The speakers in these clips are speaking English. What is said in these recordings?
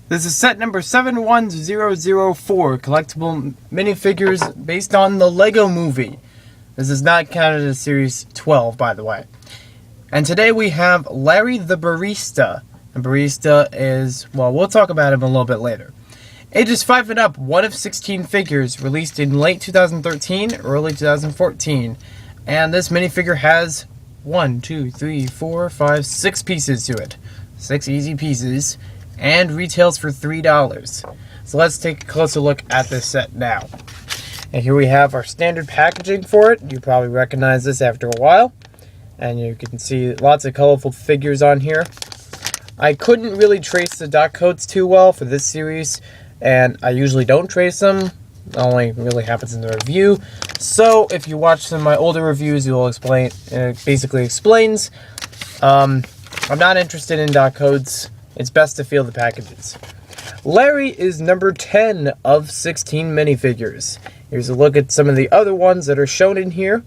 This is set number 71004, collectible minifigures based on the Lego Movie. This is not counted as Series 12, by the way. And today we have Larry the Barista. And Barista is, well, we'll talk about him a little bit later. Ages 5 and up, one of 16 figures, released in late 2013, early 2014. And this minifigure has 6 pieces to it. 6 easy pieces. And retails for $3. So let's take a closer look at this set now. And here we have our standard packaging for it. You probably recognize this after a while. And you can see lots of colorful figures on here. I couldn't really trace the dot codes too well for this series, and I usually don't trace them. It only really happens in the review. So if you watch some of my older reviews, you'll explain. It basically explains. I'm not interested in dot codes. It's best to feel the packages. Larry is number 10 of 16 minifigures. Here's a look at some of the other ones that are shown in here.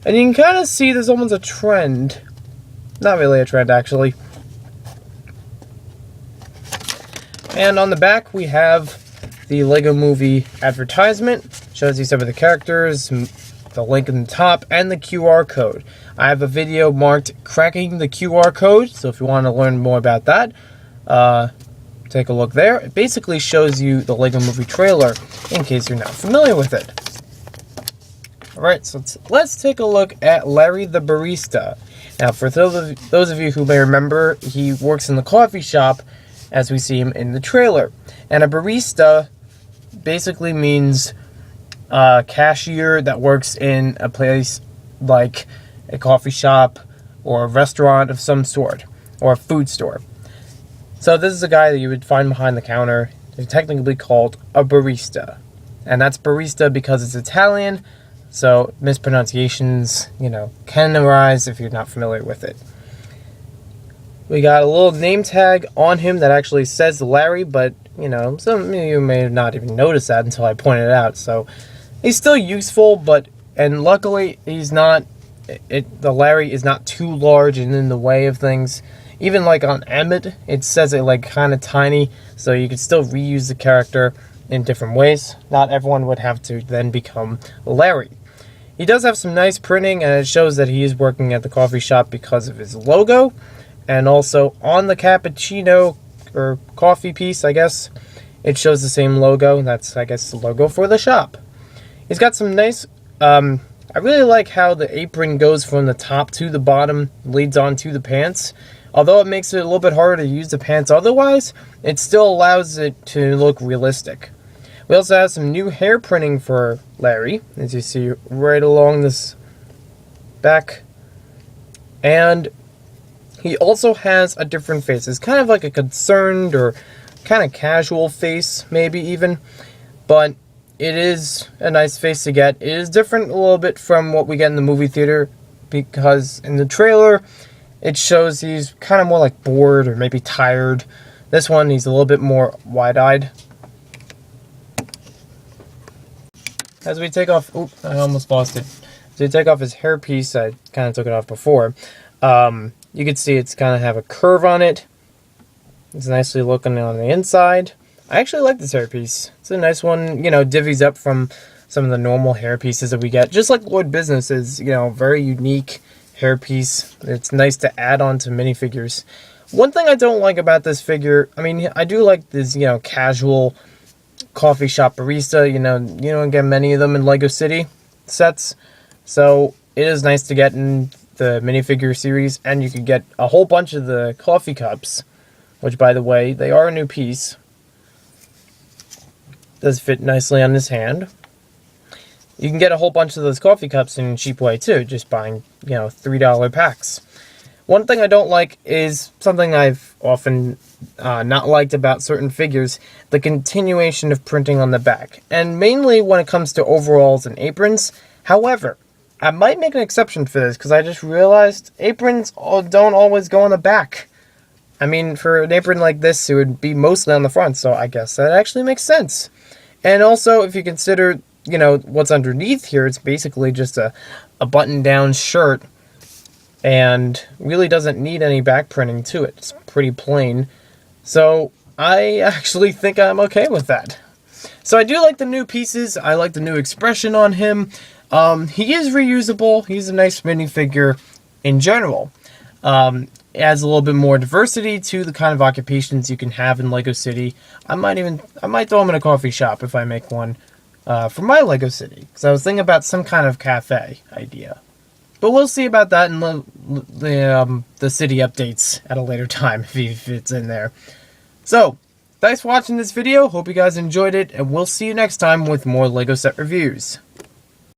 And you can kind of see there's almost a trend. Not really a trend, actually. And on the back, we have the Lego Movie advertisement. Shows you some of the characters, the link in the top, and the QR code. I have a video marked cracking the QR code, so if you want to learn more about that, take a look there. It basically shows you the Lego Movie trailer, in case you're not familiar with it. Alright, so let's take a look at Larry the Barista. Now, for those of you who may remember, he works in the coffee shop, as we see him in the trailer. And a barista basically means a cashier that works in a place like a coffee shop or a restaurant of some sort, or a food store. So this is a guy that you would find behind the counter. They're technically called a barista. And that's barista because it's Italian, so mispronunciations, can arise if you're not familiar with it. We got a little name tag on him that actually says Larry, but, some of you may not even notice that until I point it out. So he's still useful, and luckily he's not, the Larry is not too large and in the way of things. Even like on Emmett, it says it like kind of tiny, so you could still reuse the character in different ways. Not everyone would have to then become Larry. He does have some nice printing, and it shows that he is working at the coffee shop because of his logo. And also on the cappuccino or coffee piece, I guess, it shows the same logo. That's, I guess, the logo for the shop. He's got some nice, I really like how the apron goes from the top to the bottom, leads on to the pants. Although it makes it a little bit harder to use the pants otherwise, it still allows it to look realistic. We also have some new hair printing for Larry, as you see right along this back. And he also has a different face. It's kind of like a concerned or kind of casual face, maybe even. But it is a nice face to get. It is different a little bit from what we get in the movie theater, because in the trailer, it shows he's kind of more like bored or maybe tired. This one, he's a little bit more wide-eyed. As we take off... Oop, I almost lost it. So we take off his hairpiece. I kind of took it off before. You can see it's kind of have a curve on it. It's nicely looking on the inside. I actually like this hairpiece. It's a nice one, divvies up from some of the normal hairpieces that we get. Just like Lord Business is, very unique hairpiece. It's nice to add on to minifigures. One thing I don't like about this figure, I do like this, casual coffee shop barista. You don't get many of them in Lego City sets. So it is nice to get in the minifigure series, and you could get a whole bunch of the coffee cups, which, by the way, they are a new piece. Does fit nicely on his hand. You can get a whole bunch of those coffee cups in a cheap way too, just buying, $3 packs. One thing I don't like is something I've often not liked about certain figures, the continuation of printing on the back, and mainly when it comes to overalls and aprons. However, I might make an exception for this, because I just realized aprons don't always go on the back. For an apron like this, it would be mostly on the front, so I guess that actually makes sense. And also, if you consider, what's underneath here, it's basically just a button-down shirt, and really doesn't need any back printing to it. It's pretty plain. So, I actually think I'm okay with that. So I do like the new pieces. I like the new expression on him. He is reusable. He's a nice minifigure in general. It adds a little bit more diversity to the kind of occupations you can have in Lego City. I might throw him in a coffee shop if I make one for my Lego City, because I was thinking about some kind of cafe idea. But we'll see about that in the city updates at a later time if it's in there. So, thanks for watching this video. Hope you guys enjoyed it, and we'll see you next time with more Lego set reviews.